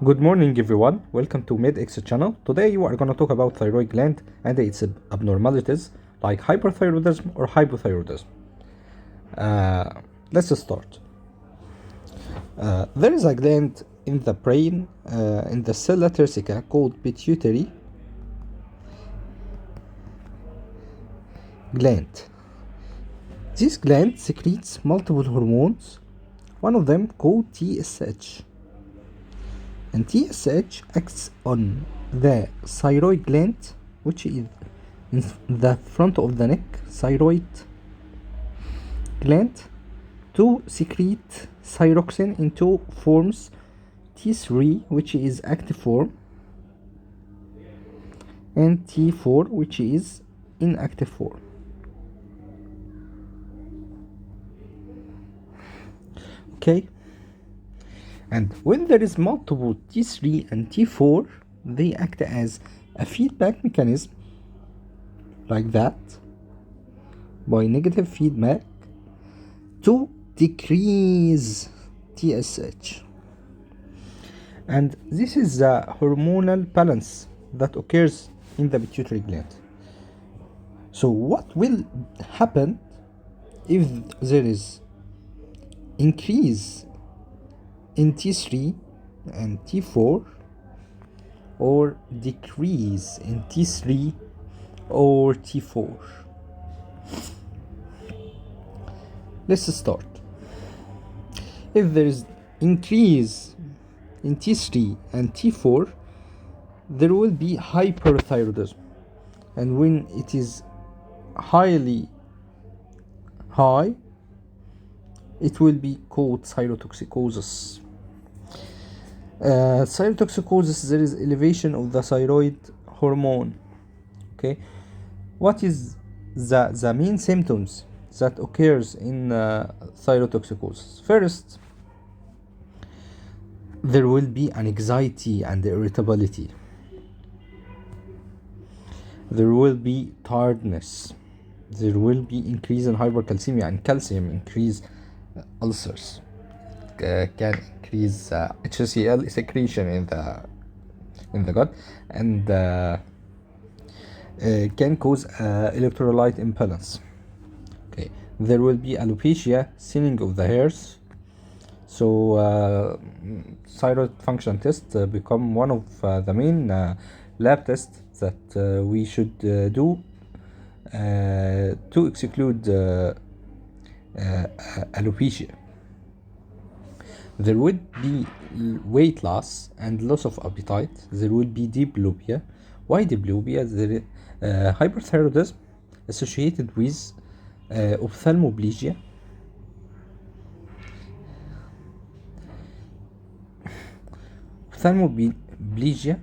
Good morning everyone, welcome to MedX channel. Today we are going to talk about thyroid gland and its abnormalities like hyperthyroidism or hypothyroidism. Uh, let's start. There is a gland in the brain, in the sella turcica called pituitary gland. This gland secretes multiple hormones, one of them called TSH. And TSH acts on the thyroid gland, which is in the front of the neck, thyroid gland, to secrete thyroxine in two forms: T3, which is active form, and T4, which is inactive form. Okay, and when there is multiple T3 and T4, they act as a feedback mechanism like that, by negative feedback, to decrease TSH. And this is the hormonal balance that occurs in the pituitary gland. So what will happen if there is increase in T3 and T4, or decrease in T3 or T4? Let's start. If there is increase in T3 and T4, there will be hyperthyroidism, and when it is highly high, it will be called thyrotoxicosis. Thyrotoxicosis, there is elevation of the thyroid hormone. Okay, what is the main symptoms that occurs in thyrotoxicosis? First, there will be an anxiety and irritability. There will be tiredness. There will be increase in hypercalcemia and calcium increase, ulcers, can increase HCl secretion in the gut, and can cause electrolyte imbalance. Okay, there will be alopecia, thinning of the hairs. So thyroid function test become one of the main lab tests that we should do to exclude alopecia. There would be weight loss and loss of appetite. There will be diplopia. Why diplopia? There hyperthyroidism associated with ophthalmoplegia. Ophthalmoplegia,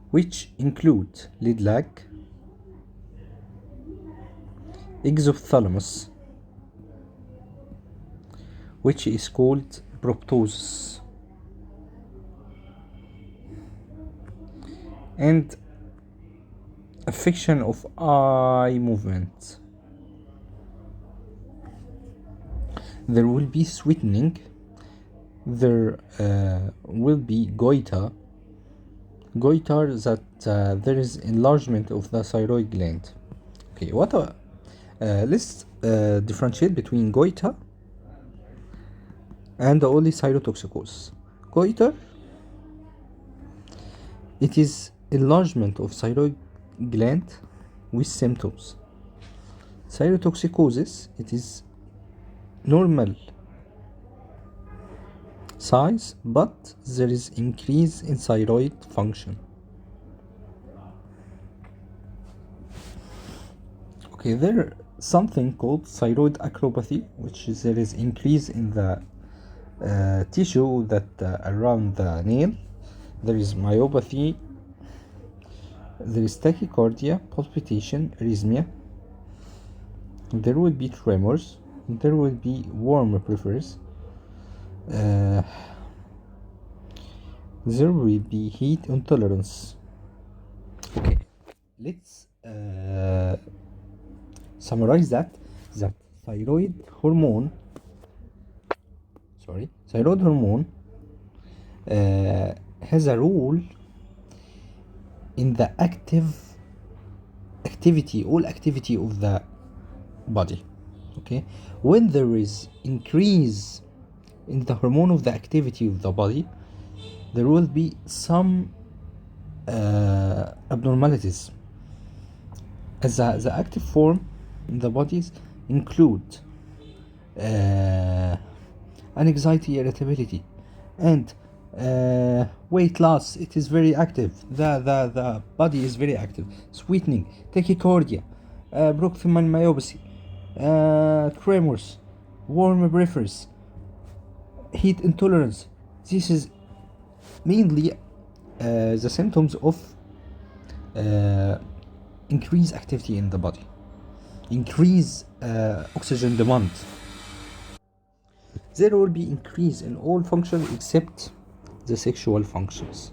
which include lid lag, exophthalmos, which is called proptosis, and affection of eye movement. There will be sweatening. There will be goiter that there is enlargement of the thyroid gland. Okay, let's differentiate between goiter and only thyrotoxicosis. Goiter, it is enlargement of thyroid gland with symptoms. Thyrotoxicosis, it is normal size, but there is increase in thyroid function. Okay, there is something called thyroid acropathy, which is there is increase in the tissue that around the nail. There is myopathy. There is tachycardia, palpitation, arrhythmia. There will be tremors. There will be warm preference. There will be heat intolerance. Okay, let's summarize that thyroid hormone has a role in the all activity of the body. Okay, when there is increase in the hormone of the activity of the body, there will be some abnormalities. As the active form in the bodies include anxiety, irritability, and weight loss. It is very active. The body is very active. Sweetening, tachycardia, proximal myopathy, tremors, warm breathers, heat intolerance. This is mainly the symptoms of increased activity in the body, increase oxygen demand. There will be increase in all functions except the sexual functions.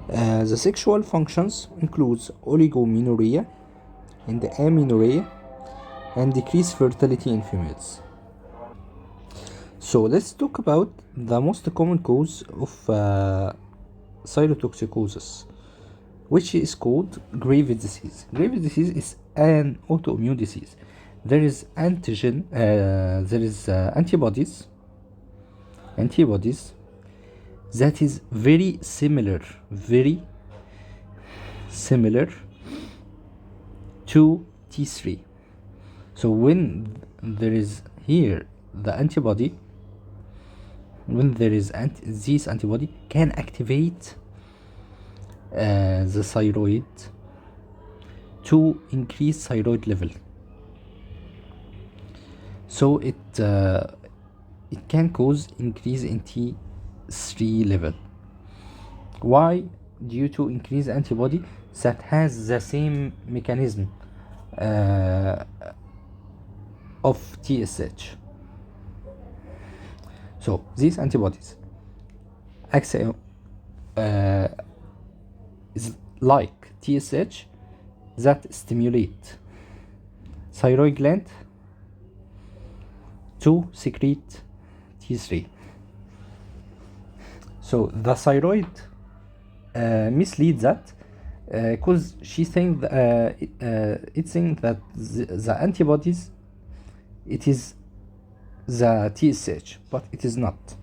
The sexual functions includes oligomenorrhea and amenorrhea and decreased fertility in females. So let's talk about the most common cause of cytotoxicosis, which is called Graves' disease. Graves' disease is an autoimmune disease. There is antibodies that is very similar to T3. So when there is here the antibody, when there is this antibody can activate the thyroid to increase thyroid level. So it can cause increase in T3 level. Why? Due to increased antibody that has the same mechanism of TSH. So these antibodies acts is like TSH that stimulate thyroid gland to secrete T3. So the thyroid misleads that because she thinks it thinks that the antibodies it is the TSH, but it is not.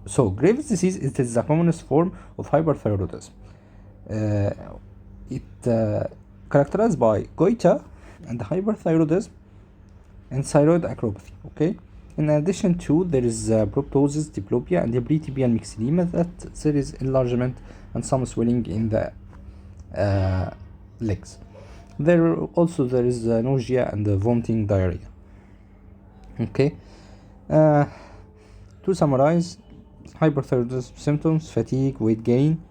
So Graves' disease is the commonest form of hyperthyroidism. It characterized by goiter and hyperthyroidism and thyroid acropathy. Okay. In addition to, there is proptosis, diplopia, and pretibial myxedema, that there is enlargement and some swelling in the legs. There is nausea and vomiting, diarrhea. Okay. To summarize, hyperthyroidism symptoms: fatigue, weight gain,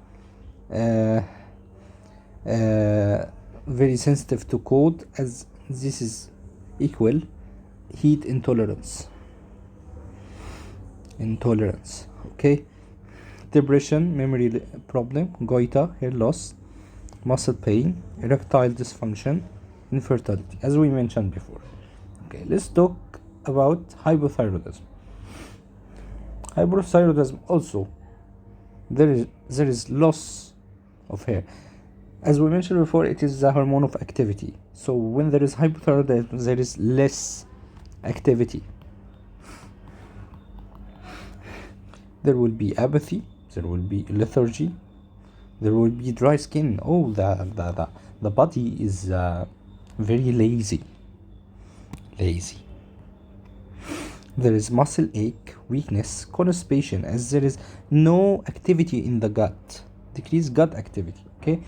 very sensitive to cold, as this is equal heat intolerance. Okay. Depression, memory problem, goiter, hair loss, muscle pain, erectile dysfunction, infertility, as we mentioned before. Okay, let's talk about hypothyroidism. Hypothyroidism also, there is loss of hair. As we mentioned before, it is the hormone of activity. So when there is hypothyroidism, there is less activity. There will be apathy, there will be lethargy, there will be dry skin. Oh, the body is very lazy. There is muscle ache, weakness, constipation, as there is no activity in the gut, decreased gut activity. Okay.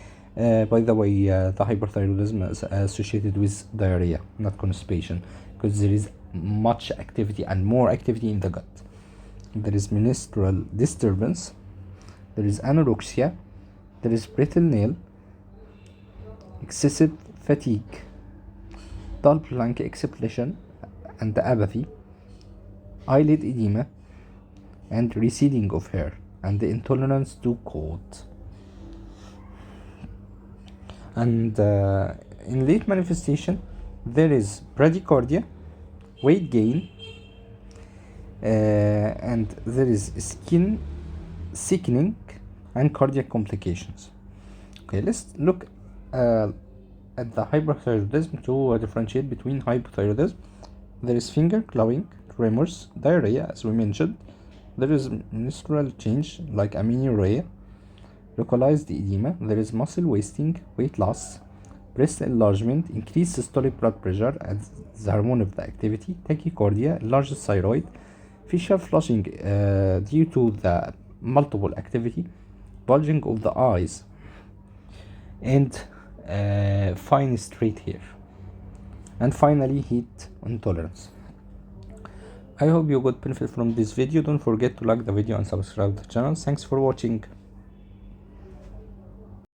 By the way, the hyperthyroidism is associated with diarrhea, not constipation, because there is much activity and more activity in the gut. There is menstrual disturbance, there is anorexia, there is brittle nail, excessive fatigue, dull blank exhalation and apathy, eyelid edema, and receding of hair, and the intolerance to cold. And in late manifestation, there is bradycardia, weight gain, and there is skin thickening and cardiac complications. Okay, let's look at the hyperthyroidism to differentiate between hypothyroidism. There is finger clawing, tremors, diarrhea, as we mentioned. There is menstrual change like amenorrhea, localized edema. There is muscle wasting, weight loss, breast enlargement, increased systolic blood pressure as the hormone of the activity, tachycardia, enlarged thyroid, facial flushing due to the multiple activity, bulging of the eyes, and fine straight hair, and finally heat intolerance. I hope you got benefit from this video. Don't forget to like the video and subscribe to the channel. Thanks for watching.